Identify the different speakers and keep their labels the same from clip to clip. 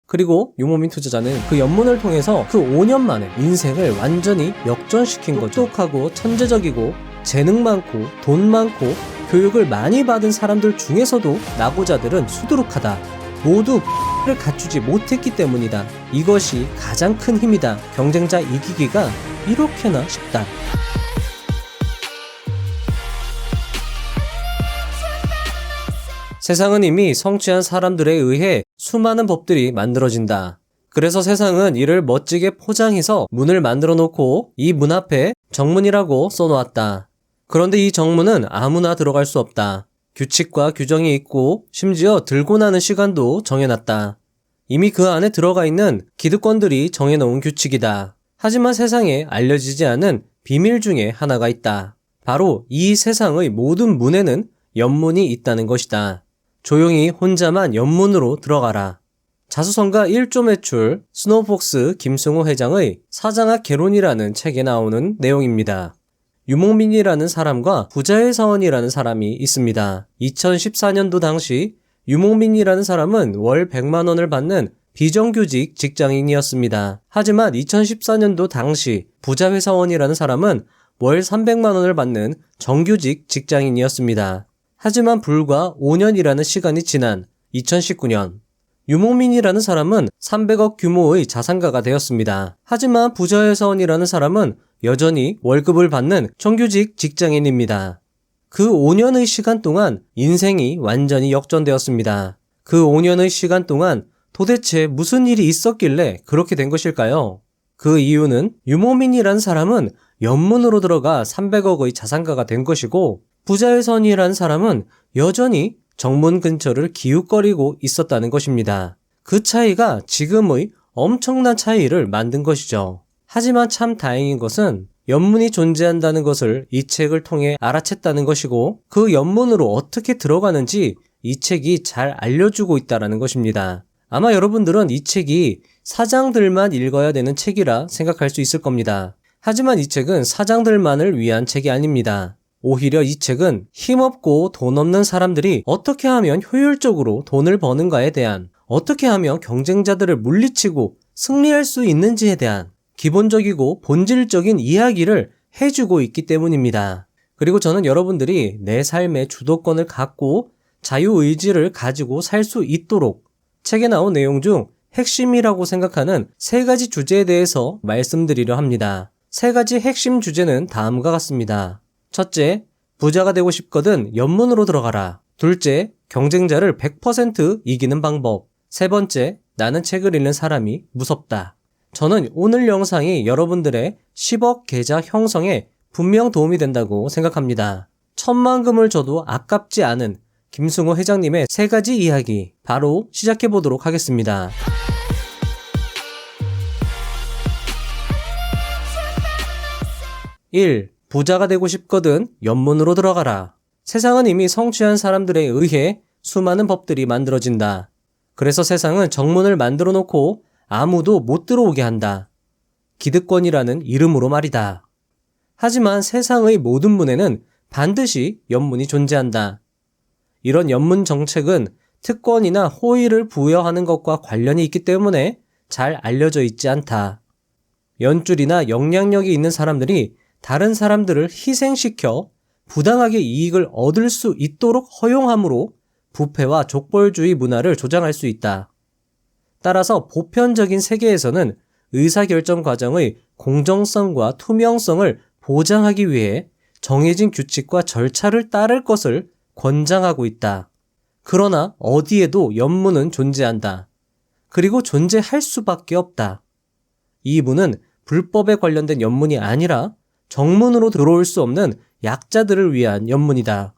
Speaker 1: 그리고 유목민 투자자는 그 연문을 통해서 그 5년 만에 인생을 완전히 역전시킨 거죠. 똑똑하고 천재적이고 재능 많고 돈 많고 교육을 많이 받은 사람들 중에서도 낙오자들은 수두룩하다. 모두 를 갖추지 못했기 때문이다. 이것이 가장 큰 힘이다. 경쟁자 이기기가 이렇게나 쉽다. 세상은 이미 성취한 사람들에 의해 수많은 법들이 만들어진다. 그래서 세상은 이를 멋지게 포장해서 문을 만들어 놓고 이 문 앞에 정문이라고 써놓았다. 그런데 이 정문은 아무나 들어갈 수 없다. 규칙과 규정이 있고 심지어 들고 나는 시간도 정해놨다. 이미 그 안에 들어가 있는 기득권들이 정해놓은 규칙이다. 하지만 세상에 알려지지 않은 비밀 중에 하나가 있다. 바로 이 세상의 모든 문에는 연문이 있다는 것이다. 조용히 혼자만 연문으로 들어가라. 자수성가 1조 매출 스노우폭스 김승호 회장의 사장학 개론이라는 책에 나오는 내용입니다. 유목민이라는 사람과 부자의 사원이라는 사람이 있습니다. 2014년도 당시 유목민이라는 사람은 월 100만 원을 받는 비정규직 직장인이었습니다. 하지만 2014년도 당시 부자회사원이라는 사람은 월 300만 원을 받는 정규직 직장인이었습니다. 하지만 불과 5년이라는 시간이 지난 2019년 유목민이라는 사람은 300억 규모의 자산가가 되었습니다. 하지만 부자회사원이라는 사람은 여전히 월급을 받는 정규직 직장인입니다. 그 5년의 시간 동안 인생이 완전히 역전되었습니다. 그 5년의 시간 동안 도대체 무슨 일이 있었길래 그렇게 된 것일까요? 그 이유는 유목민이라는 사람은 연문으로 들어가 300억의 자산가가 된 것이고 부자회사원이라는 사람은 여전히 정문 근처를 기웃거리고 있었다는 것입니다. 그 차이가 지금의 엄청난 차이를 만든 것이죠. 하지만 참 다행인 것은 연문이 존재한다는 것을 이 책을 통해 알아챘다는 것이고 그 연문으로 어떻게 들어가는지 이 책이 잘 알려주고 있다는 것입니다. 아마 여러분들은 이 책이 사장들만 읽어야 되는 책이라 생각할 수 있을 겁니다. 하지만 이 책은 사장들만을 위한 책이 아닙니다. 오히려 이 책은 힘없고 돈 없는 사람들이 어떻게 하면 효율적으로 돈을 버는가에 대한, 어떻게 하면 경쟁자들을 물리치고 승리할 수 있는지에 대한 기본적이고 본질적인 이야기를 해주고 있기 때문입니다. 그리고 저는 여러분들이 내 삶의 주도권을 갖고 자유의지를 가지고 살 수 있도록 책에 나온 내용 중 핵심이라고 생각하는 3가지 주제에 대해서 말씀드리려 합니다. 3가지 핵심 주제는 다음과 같습니다. 첫째, 부자가 되고 싶거든 연문으로 들어가라. 둘째, 경쟁자를 100% 이기는 방법. 세 번째, 나는 책을 읽는 사람이 무섭다. 저는 오늘 영상이 여러분들의 10억 계좌 형성에 분명 도움이 된다고 생각합니다. 10,000,000금을 줘도 아깝지 않은 김승호 회장님의 3가지 이야기 바로 시작해보도록 하겠습니다. 1. 부자가 되고 싶거든 연문으로 들어가라. 세상은 이미 성취한 사람들에 의해 수많은 법들이 만들어진다. 그래서 세상은 정문을 만들어 놓고 아무도 못 들어오게 한다. 기득권이라는 이름으로 말이다. 하지만 세상의 모든 문에는 반드시 연문이 존재한다. 이런 연문 정책은 특권이나 호의를 부여하는 것과 관련이 있기 때문에 잘 알려져 있지 않다. 연줄이나 영향력이 있는 사람들이 다른 사람들을 희생시켜 부당하게 이익을 얻을 수 있도록 허용함으로 부패와 족벌주의 문화를 조장할 수 있다. 따라서 보편적인 세계에서는 의사결정 과정의 공정성과 투명성을 보장하기 위해 정해진 규칙과 절차를 따를 것을 권장하고 있다. 그러나 어디에도 연문은 존재한다. 그리고 존재할 수밖에 없다. 이 문은 불법에 관련된 연문이 아니라 정문으로 들어올 수 없는 약자들을 위한 연문이다.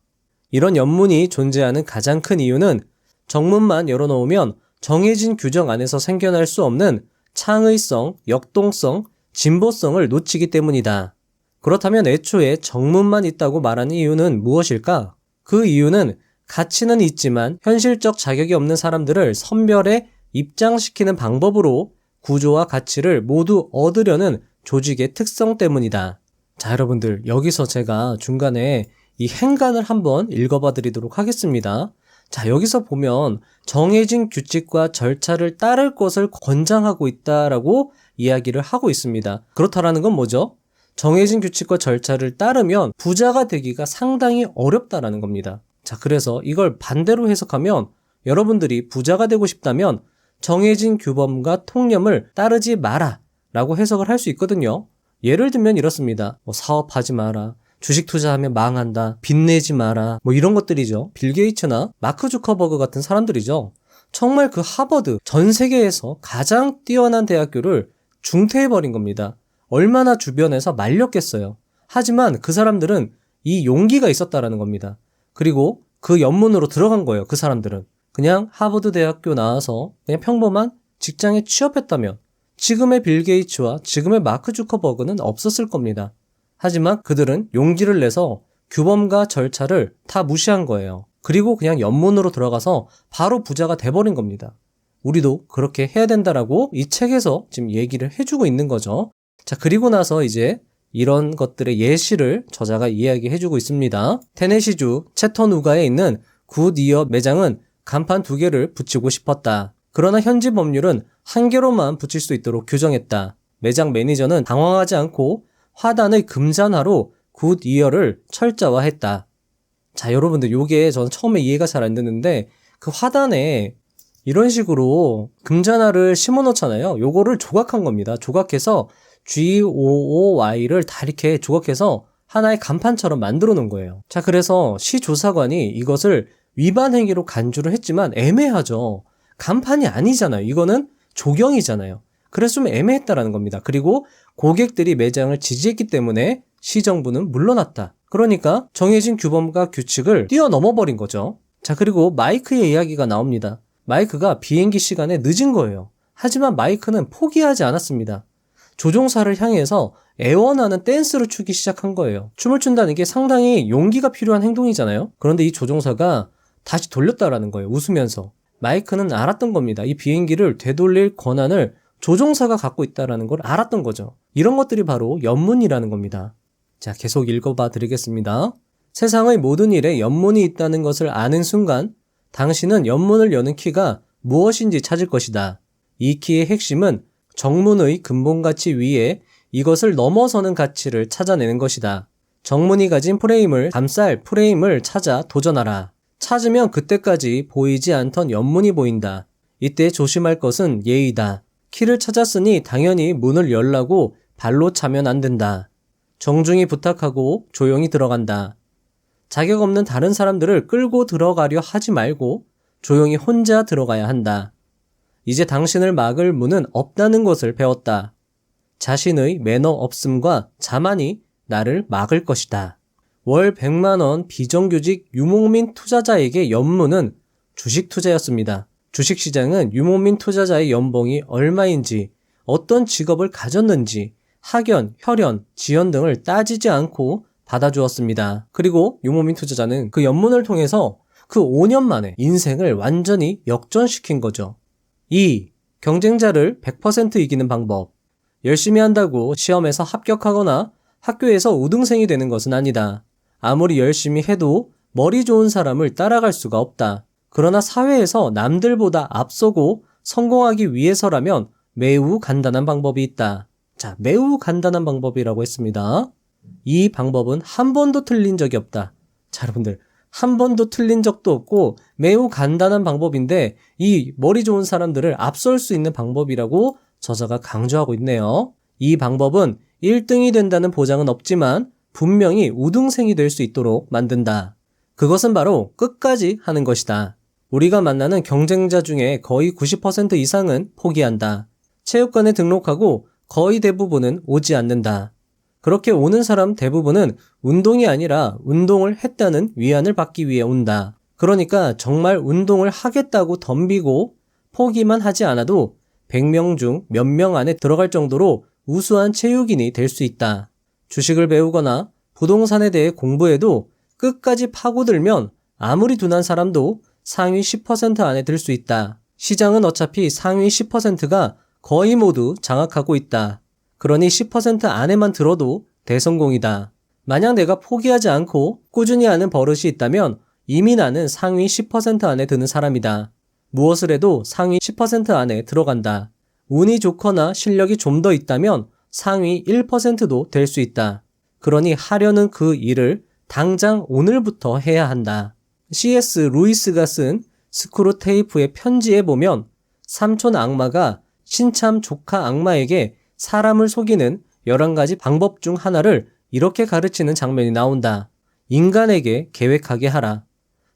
Speaker 1: 이런 연문이 존재하는 가장 큰 이유는 정문만 열어놓으면 정해진 규정 안에서 생겨날 수 없는 창의성, 역동성, 진보성을 놓치기 때문이다. 그렇다면 애초에 정문만 있다고 말하는 이유는 무엇일까? 그 이유는 가치는 있지만 현실적 자격이 없는 사람들을 선별해 입장시키는 방법으로 구조와 가치를 모두 얻으려는 조직의 특성 때문이다. 자, 여러분들, 여기서 제가 중간에 이 행간을 한번 읽어봐 드리도록 하겠습니다. 자, 여기서 보면 정해진 규칙과 절차를 따를 것을 권장하고 있다라고 이야기를 하고 있습니다. 그렇다라는 건 뭐죠? 정해진 규칙과 절차를 따르면 부자가 되기가 상당히 어렵다라는 겁니다. 자, 그래서 이걸 반대로 해석하면 여러분들이 부자가 되고 싶다면 정해진 규범과 통념을 따르지 마라 라고 해석을 할 수 있거든요. 예를 들면 이렇습니다. 사업하지 마라. 주식 투자하면 망한다. 빚내지 마라. 이런 것들이죠. 빌 게이츠나 마크 주커버그 같은 사람들이죠. 정말 그 하버드, 전 세계에서 가장 뛰어난 대학교를 중퇴해버린 겁니다. 얼마나 주변에서 말렸겠어요. 하지만 그 사람들은 이 용기가 있었다라는 겁니다. 그리고 그 연문으로 들어간 거예요. 그 사람들은. 그냥 하버드 대학교 나와서 그냥 평범한 직장에 취업했다면 지금의 빌 게이츠와 지금의 마크 주커버그는 없었을 겁니다. 하지만 그들은 용기를 내서 규범과 절차를 다 무시한 거예요. 그리고 그냥 연문으로 들어가서 바로 부자가 돼버린 겁니다. 우리도 그렇게 해야 된다라고 이 책에서 지금 얘기를 해주고 있는 거죠. 자, 그리고 나서 이제 이런 것들의 예시를 저자가 이야기해주고 있습니다. 테네시주 채터누가에 있는 굿이어 매장은 간판 2개를 붙이고 싶었다. 그러나 현지 법률은 1개로만 붙일 수 있도록 규정했다. 매장 매니저는 당황하지 않고 화단의 금잔화로 굿이어를 철자화했다. 자, 여러분들 요게 저는 처음에 이해가 잘 안 됐는데 그 화단에 이런 식으로 금잔화를 심어 놓잖아요. 요거를 조각한 겁니다. 조각해서 GOOY를 다 이렇게 조각해서 하나의 간판처럼 만들어 놓은 거예요. 자, 그래서 시 조사관이 이것을 위반 행위로 간주를 했지만 애매하죠. 간판이 아니잖아요. 이거는 조경이잖아요. 그래서 좀 애매했다라는 겁니다. 그리고 고객들이 매장을 지지했기 때문에 시정부는 물러났다. 그러니까 정해진 규범과 규칙을 뛰어넘어 버린 거죠. 자, 그리고 마이크의 이야기가 나옵니다. 마이크가 비행기 시간에 늦은 거예요. 하지만 마이크는 포기하지 않았습니다. 조종사를 향해서 애원하는 댄스를 추기 시작한 거예요. 춤을 춘다는 게 상당히 용기가 필요한 행동이잖아요. 그런데 이 조종사가 다시 돌렸다라는 거예요. 웃으면서. 마이크는 알았던 겁니다. 이 비행기를 되돌릴 권한을 조종사가 갖고 있다는 걸 알았던 거죠. 이런 것들이 바로 연문이라는 겁니다. 자, 계속 읽어봐 드리겠습니다. 세상의 모든 일에 연문이 있다는 것을 아는 순간 당신은 연문을 여는 키가 무엇인지 찾을 것이다. 이 키의 핵심은 정문의 근본가치 위에 이것을 넘어서는 가치를 찾아내는 것이다. 정문이 가진 프레임을 감쌀 프레임을 찾아 도전하라. 찾으면 그때까지 보이지 않던 연문이 보인다. 이때 조심할 것은 예의다. 키를 찾았으니 당연히 문을 열라고 발로 차면 안 된다. 정중히 부탁하고 조용히 들어간다. 자격 없는 다른 사람들을 끌고 들어가려 하지 말고 조용히 혼자 들어가야 한다. 이제 당신을 막을 문은 없다는 것을 배웠다. 자신의 매너 없음과 자만이 나를 막을 것이다. 월 100만원 비정규직 유목민 투자자에게 연문은 주식 투자였습니다. 주식시장은 유목민 투자자의 연봉이 얼마인지, 어떤 직업을 가졌는지, 학연, 혈연, 지연 등을 따지지 않고 받아주었습니다. 그리고 유목민 투자자는 그 연문을 통해서 그 5년 만에 인생을 완전히 역전시킨 거죠. 2. 경쟁자를 100% 이기는 방법. 열심히 한다고 시험에서 합격하거나 학교에서 우등생이 되는 것은 아니다. 아무리 열심히 해도 머리 좋은 사람을 따라갈 수가 없다. 그러나 사회에서 남들보다 앞서고 성공하기 위해서라면 매우 간단한 방법이 있다. 자, 매우 간단한 방법이라고 했습니다. 이 방법은 한 번도 틀린 적이 없다. 자, 여러분들, 한 번도 틀린 적도 없고 매우 간단한 방법인데 이 머리 좋은 사람들을 앞설 수 있는 방법이라고 저자가 강조하고 있네요. 이 방법은 1등이 된다는 보장은 없지만 분명히 우등생이 될 수 있도록 만든다. 그것은 바로 끝까지 하는 것이다. 우리가 만나는 경쟁자 중에 거의 90% 이상은 포기한다. 체육관에 등록하고 거의 대부분은 오지 않는다. 그렇게 오는 사람 대부분은 운동이 아니라 운동을 했다는 위안을 받기 위해 온다. 그러니까 정말 운동을 하겠다고 덤비고 포기만 하지 않아도 100명 중 몇 명 안에 들어갈 정도로 우수한 체육인이 될 수 있다. 주식을 배우거나 부동산에 대해 공부해도 끝까지 파고들면 아무리 둔한 사람도 상위 10% 안에 들 수 있다. 시장은 어차피 상위 10%가 거의 모두 장악하고 있다. 그러니 10% 안에만 들어도 대성공이다. 만약 내가 포기하지 않고 꾸준히 하는 버릇이 있다면 이미 나는 상위 10% 안에 드는 사람이다. 무엇을 해도 상위 10% 안에 들어간다. 운이 좋거나 실력이 좀 더 있다면 상위 1%도 될 수 있다. 그러니 하려는 그 일을 당장 오늘부터 해야 한다. C.S. 루이스가 쓴 스크루테이프의 편지에 보면 삼촌 악마가 신참 조카 악마에게 사람을 속이는 11가지 방법 중 하나를 이렇게 가르치는 장면이 나온다. 인간에게 계획하게 하라.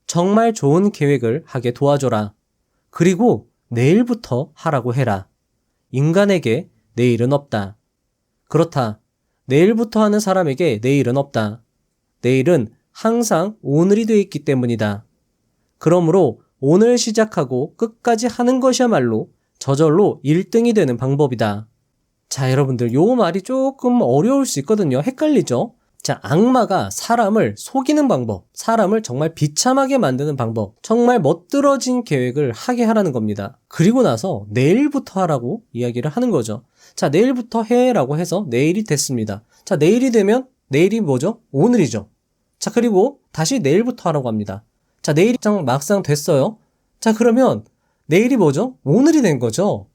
Speaker 1: 정말 좋은 계획을 하게 도와줘라. 그리고 내일부터 하라고 해라. 인간에게 내일은 없다. 그렇다. 내일부터 하는 사람에게 내일은 없다. 내일은 항상 오늘이 되어 있기 때문이다. 그러므로 오늘 시작하고 끝까지 하는 것이야말로 저절로 1등이 되는 방법이다. 자, 여러분들, 요 말이 조금 어려울 수 있거든요. 헷갈리죠? 자, 악마가 사람을 속이는 방법, 사람을 정말 비참하게 만드는 방법, 정말 멋들어진 계획을 하게 하라는 겁니다. 그리고 나서 내일부터 하라고 이야기를 하는 거죠. 자, 내일부터 해라고 해서 내일이 됐습니다. 자, 내일이 되면 내일이 뭐죠? 오늘이죠. 자, 그리고 다시 내일부터 하라고 합니다. 자, 내일이 막상 됐어요. 자, 그러면 내일이 뭐죠? 오늘이 된 거죠.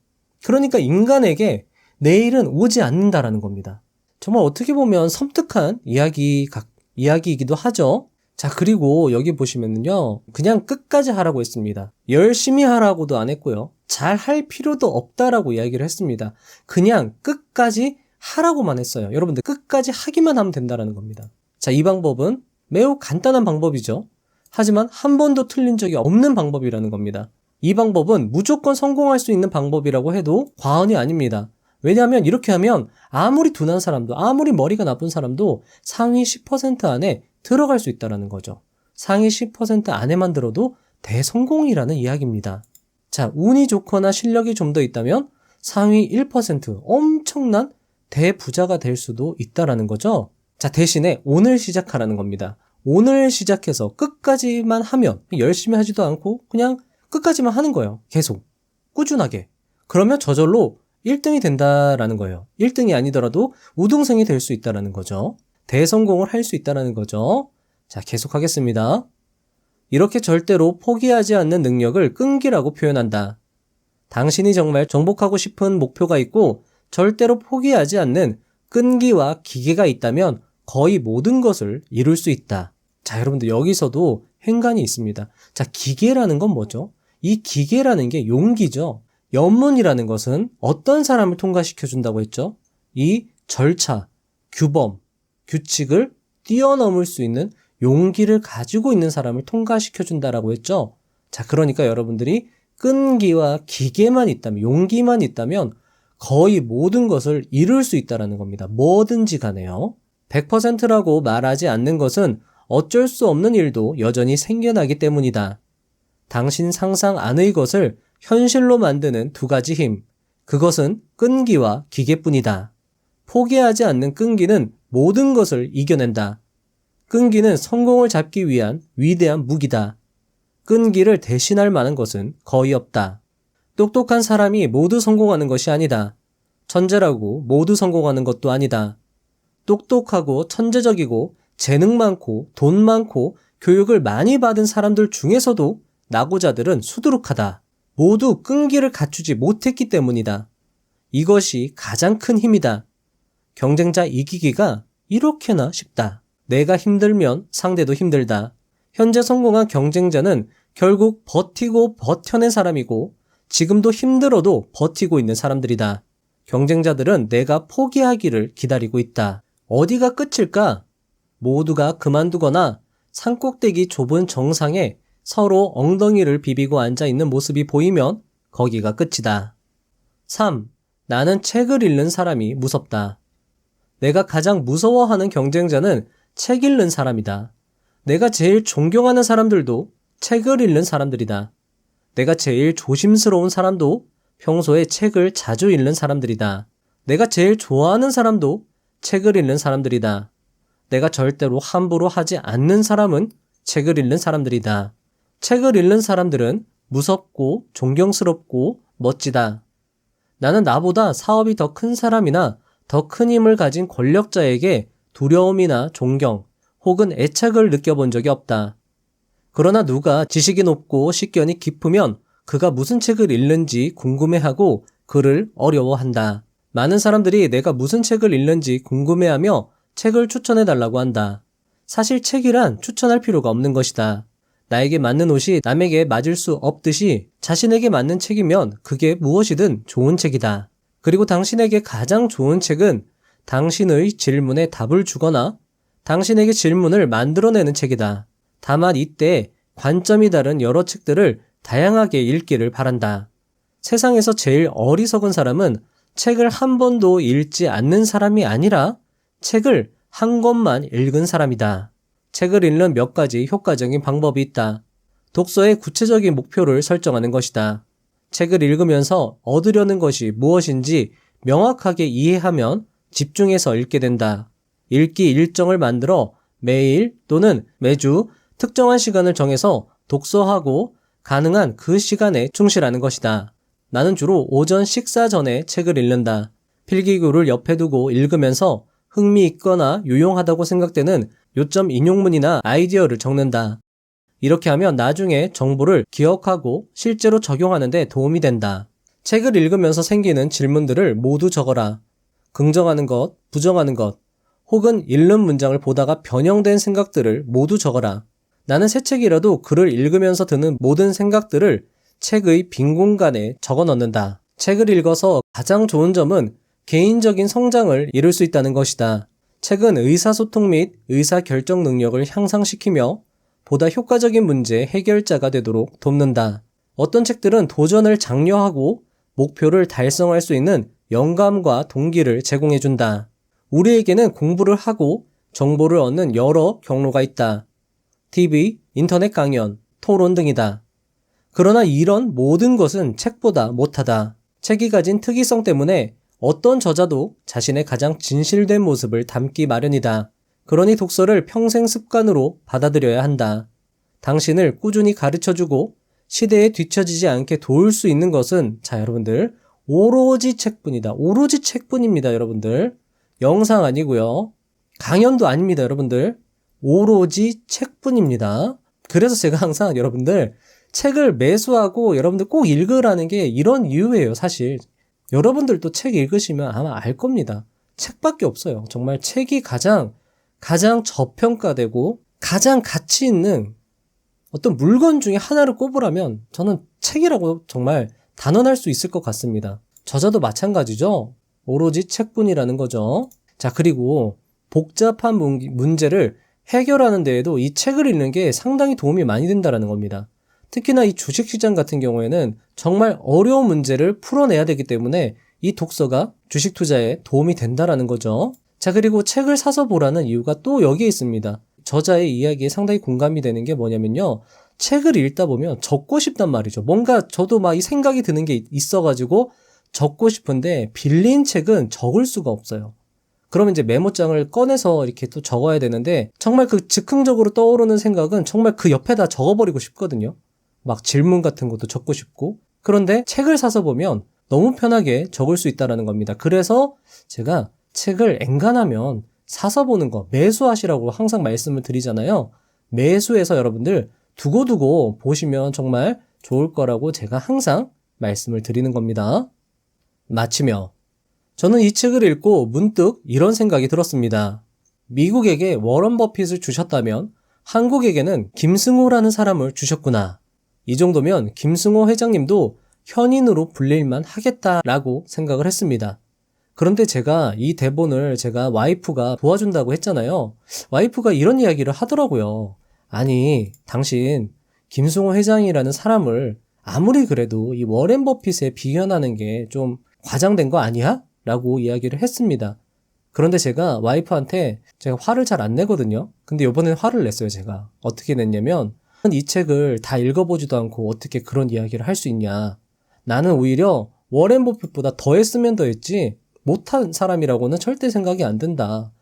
Speaker 1: 그러니까 인간에게 내일은 오지 않는다라는 겁니다. 정말 어떻게 보면 섬뜩한 이야기이기도 하죠. 자, 그리고 여기 보시면은요, 그냥 끝까지 하라고 했습니다. 열심히 하라고도 안 했고요. 잘 할 필요도 없다라고 이야기를 했습니다. 그냥 끝까지 하라고만 했어요. 여러분들 끝까지 하기만 하면 된다라는 겁니다. 자, 이 방법은 매우 간단한 방법이죠. 하지만 한 번도 틀린 적이 없는 방법이라는 겁니다. 이 방법은 무조건 성공할 수 있는 방법이라고 해도 과언이 아닙니다. 왜냐하면 이렇게 하면 아무리 둔한 사람도, 아무리 머리가 나쁜 사람도 상위 10% 안에 들어갈 수 있다는 거죠. 상위 10% 안에만 들어도 대성공이라는 이야기입니다. 자, 운이 좋거나 실력이 좀 더 있다면 상위 1% 엄청난 대부자가 될 수도 있다는 거죠. 자, 대신에 오늘 시작하라는 겁니다. 오늘 시작해서 끝까지만 하면, 열심히 하지도 않고 그냥 끝까지만 하는 거예요. 계속 꾸준하게. 그러면 저절로 1등이 된다라는 거예요. 1등이 아니더라도 우등생이 될 수 있다는 거죠. 대성공을 할 수 있다는 거죠. 자, 계속하겠습니다. 이렇게 절대로 포기하지 않는 능력을 끈기라고 표현한다. 당신이 정말 정복하고 싶은 목표가 있고 절대로 포기하지 않는 끈기와 기계가 있다면 거의 모든 것을 이룰 수 있다. 자, 여러분들 여기서도 행간이 있습니다. 자, 기계라는 건 뭐죠? 이 기계라는 게 용기죠. 연문이라는 것은 어떤 사람을 통과시켜준다고 했죠? 이 절차, 규범, 규칙을 뛰어넘을 수 있는 용기를 가지고 있는 사람을 통과시켜준다라고 했죠? 자, 그러니까 여러분들이 끈기와 기계만 있다면, 용기만 있다면 거의 모든 것을 이룰 수 있다는 겁니다. 뭐든지 간에요. 100%라고 말하지 않는 것은 어쩔 수 없는 일도 여전히 생겨나기 때문이다. 당신 상상 안의 것을 현실로 만드는 2가지 힘. 그것은 끈기와 기계뿐이다. 포기하지 않는 끈기는 모든 것을 이겨낸다. 끈기는 성공을 잡기 위한 위대한 무기다. 끈기를 대신할 만한 것은 거의 없다. 똑똑한 사람이 모두 성공하는 것이 아니다. 천재라고 모두 성공하는 것도 아니다. 똑똑하고 천재적이고 재능 많고 돈 많고 교육을 많이 받은 사람들 중에서도 낙오자들은 수두룩하다. 모두 끈기를 갖추지 못했기 때문이다. 이것이 가장 큰 힘이다. 경쟁자 이기기가 이렇게나 쉽다. 내가 힘들면 상대도 힘들다. 현재 성공한 경쟁자는 결국 버티고 버텨낸 사람이고 지금도 힘들어도 버티고 있는 사람들이다. 경쟁자들은 내가 포기하기를 기다리고 있다. 어디가 끝일까? 모두가 그만두거나 산꼭대기 좁은 정상에 서로 엉덩이를 비비고 앉아있는 모습이 보이면 거기가 끝이다. 3. 나는 책을 읽는 사람이 무섭다. 내가 가장 무서워하는 경쟁자는 책 읽는 사람이다. 내가 제일 존경하는 사람들도 책을 읽는 사람들이다. 내가 제일 조심스러운 사람도 평소에 책을 자주 읽는 사람들이다. 내가 제일 좋아하는 사람도 책을 읽는 사람들이다. 내가 절대로 함부로 하지 않는 사람은 책을 읽는 사람들이다. 책을 읽는 사람들은 무섭고 존경스럽고 멋지다. 나는 나보다 사업이 더 큰 사람이나 더 큰 힘을 가진 권력자에게 두려움이나 존경 혹은 애착을 느껴본 적이 없다. 그러나 누가 지식이 높고 식견이 깊으면 그가 무슨 책을 읽는지 궁금해하고 그를 어려워한다. 많은 사람들이 내가 무슨 책을 읽는지 궁금해하며 책을 추천해달라고 한다. 사실 책이란 추천할 필요가 없는 것이다. 나에게 맞는 옷이 남에게 맞을 수 없듯이 자신에게 맞는 책이면 그게 무엇이든 좋은 책이다. 그리고 당신에게 가장 좋은 책은 당신의 질문에 답을 주거나 당신에게 질문을 만들어내는 책이다. 다만 이때 관점이 다른 여러 책들을 다양하게 읽기를 바란다. 세상에서 제일 어리석은 사람은 책을 한 번도 읽지 않는 사람이 아니라 책을 한 권만 읽은 사람이다. 책을 읽는 몇 가지 효과적인 방법이 있다. 독서의 구체적인 목표를 설정하는 것이다. 책을 읽으면서 얻으려는 것이 무엇인지 명확하게 이해하면 집중해서 읽게 된다. 읽기 일정을 만들어 매일 또는 매주 특정한 시간을 정해서 독서하고 가능한 그 시간에 충실하는 것이다. 나는 주로 오전 식사 전에 책을 읽는다. 필기구를 옆에 두고 읽으면서 흥미있거나 유용하다고 생각되는 요점 인용문이나 아이디어를 적는다. 이렇게 하면 나중에 정보를 기억하고 실제로 적용하는 데 도움이 된다. 책을 읽으면서 생기는 질문들을 모두 적어라. 긍정하는 것, 부정하는 것, 혹은 읽는 문장을 보다가 변형된 생각들을 모두 적어라. 나는 새 책이라도 글을 읽으면서 드는 모든 생각들을 책의 빈 공간에 적어 넣는다. 책을 읽어서 가장 좋은 점은 개인적인 성장을 이룰 수 있다는 것이다. 책은 의사소통 및 의사결정 능력을 향상시키며 보다 효과적인 문제 해결자가 되도록 돕는다. 어떤 책들은 도전을 장려하고 목표를 달성할 수 있는 영감과 동기를 제공해준다. 우리에게는 공부를 하고 정보를 얻는 여러 경로가 있다. TV, 인터넷 강연, 토론 등이다. 그러나 이런 모든 것은 책보다 못하다. 책이 가진 특이성 때문에 어떤 저자도 자신의 가장 진실된 모습을 담기 마련이다. 그러니 독서를 평생 습관으로 받아들여야 한다. 당신을 꾸준히 가르쳐주고 시대에 뒤처지지 않게 도울 수 있는 것은 여러분들 오로지 책뿐이다. 오로지 책뿐입니다. 여러분들. 영상 아니고요. 강연도 아닙니다. 여러분들. 오로지 책뿐입니다. 그래서 제가 항상 여러분들 책을 매수하고 여러분들 꼭 읽으라는 게 이런 이유예요. 사실 여러분들도 책 읽으시면 아마 알 겁니다. 책밖에 없어요. 정말 책이 가장 저평가되고 가장 가치 있는 어떤 물건 중에 하나를 꼽으라면 저는 책이라고 정말 단언할 수 있을 것 같습니다. 저자도 마찬가지죠. 오로지 책뿐이라는 거죠. 자, 그리고 복잡한 문제를 해결하는 데에도 이 책을 읽는 게 상당히 도움이 많이 된다는 겁니다. 특히나 이 주식시장 같은 경우에는 정말 어려운 문제를 풀어내야 되기 때문에 이 독서가 주식 투자에 도움이 된다는 거죠. 자, 그리고 책을 사서 보라는 이유가 또 여기에 있습니다. 저자의 이야기에 상당히 공감이 되는 게 뭐냐면요. 책을 읽다 보면 적고 싶단 말이죠. 뭔가 저도 막 이 생각이 드는 게 있어가지고 적고 싶은데 빌린 책은 적을 수가 없어요. 그러면 이제 메모장을 꺼내서 이렇게 또 적어야 되는데 정말 그 즉흥적으로 떠오르는 생각은 정말 그 옆에다 적어버리고 싶거든요. 막 질문 같은 것도 적고 싶고. 그런데 책을 사서 보면 너무 편하게 적을 수 있다는 겁니다. 그래서 제가 책을 엔간하면 사서 보는 거 매수하시라고 항상 말씀을 드리잖아요. 매수해서 여러분들 두고두고 보시면 정말 좋을 거라고 제가 항상 말씀을 드리는 겁니다. 마치며 저는 이 책을 읽고 문득 이런 생각이 들었습니다. 미국에게 워런 버핏을 주셨다면 한국에게는 김승호라는 사람을 주셨구나. 이 정도면 김승호 회장님도 현인으로 불릴만 하겠다라고 생각을 했습니다. 그런데 제가 이 대본을 제가 와이프가 도와준다고 했잖아요. 와이프가 이런 이야기를 하더라고요. 아니, 당신 김승호 회장이라는 사람을 아무리 그래도 이 워렌 버핏에 비견하는 게 좀 과장된 거 아니야? 라고 이야기를 했습니다. 그런데 제가 와이프한테 제가 화를 잘 안 내거든요. 근데 이번엔 화를 냈어요, 제가. 어떻게 냈냐면 이 책을 다 읽어보지도 않고 어떻게 그런 이야기를 할 수 있냐. 나는 오히려 워렌 버핏보다 더 했으면 더 했지 못한 사람이라고는 절대 생각이 안 든다.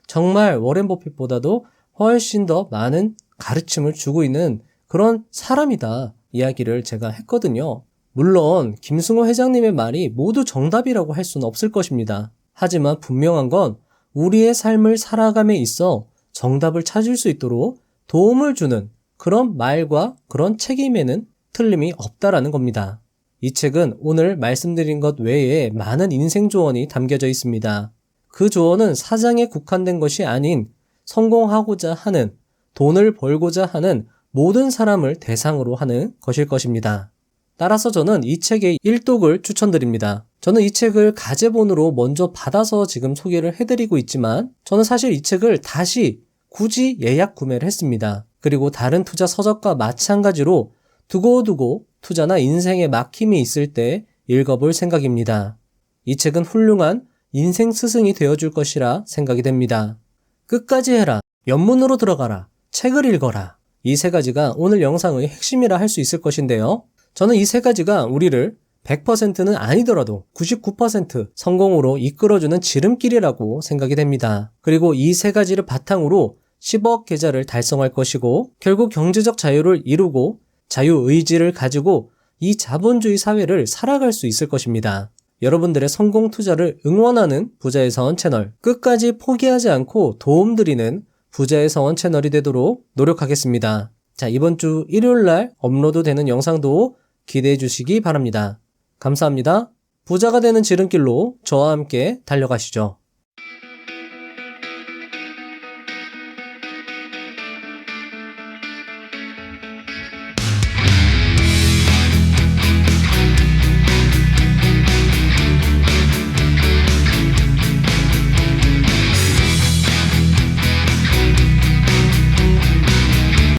Speaker 1: 정말 워렌 버핏보다도 훨씬 더 많은 가르침을 주고 있는 그런 사람이다. 이야기를 제가 했거든요. 물론 김승호 회장님의 말이 모두 정답이라고 할 수는 없을 것입니다. 하지만 분명한 건 우리의 삶을 살아감에 있어 정답을 찾을 수 있도록 도움을 주는 그런 말과 그런 책임에는 틀림이 없다라는 겁니다. 이 책은 오늘 말씀드린 것 외에 많은 인생 조언이 담겨져 있습니다. 그 조언은 사장에 국한된 것이 아닌 성공하고자 하는, 돈을 벌고자 하는 모든 사람을 대상으로 하는 것일 것입니다. 따라서 저는 이 책의 일독을 추천드립니다. 저는 이 책을 가제본으로 먼저 받아서 지금 소개를 해드리고 있지만 저는 사실 이 책을 다시 굳이 예약 구매를 했습니다. 그리고 다른 투자 서적과 마찬가지로 두고두고 투자나 인생에 막힘이 있을 때 읽어볼 생각입니다. 이 책은 훌륭한 인생 스승이 되어줄 것이라 생각이 됩니다. 끝까지 해라, 연문으로 들어가라, 책을 읽어라. 이 세 가지가 오늘 영상의 핵심이라 할 수 있을 것인데요. 저는 이 세 가지가 우리를 100%는 아니더라도 99% 성공으로 이끌어주는 지름길이라고 생각이 됩니다. 그리고 이 세 가지를 바탕으로 10억 계좌를 달성할 것이고 결국 경제적 자유를 이루고 자유의지를 가지고 이 자본주의 사회를 살아갈 수 있을 것입니다. 여러분들의 성공 투자를 응원하는 부자의 서원 채널, 끝까지 포기하지 않고 도움드리는 부자의 서원 채널이 되도록 노력하겠습니다. 자, 이번 주 일요일날 업로드되는 영상도 기대해 주시기 바랍니다. 감사합니다. 부자가 되는 지름길로 저와 함께 달려가시죠.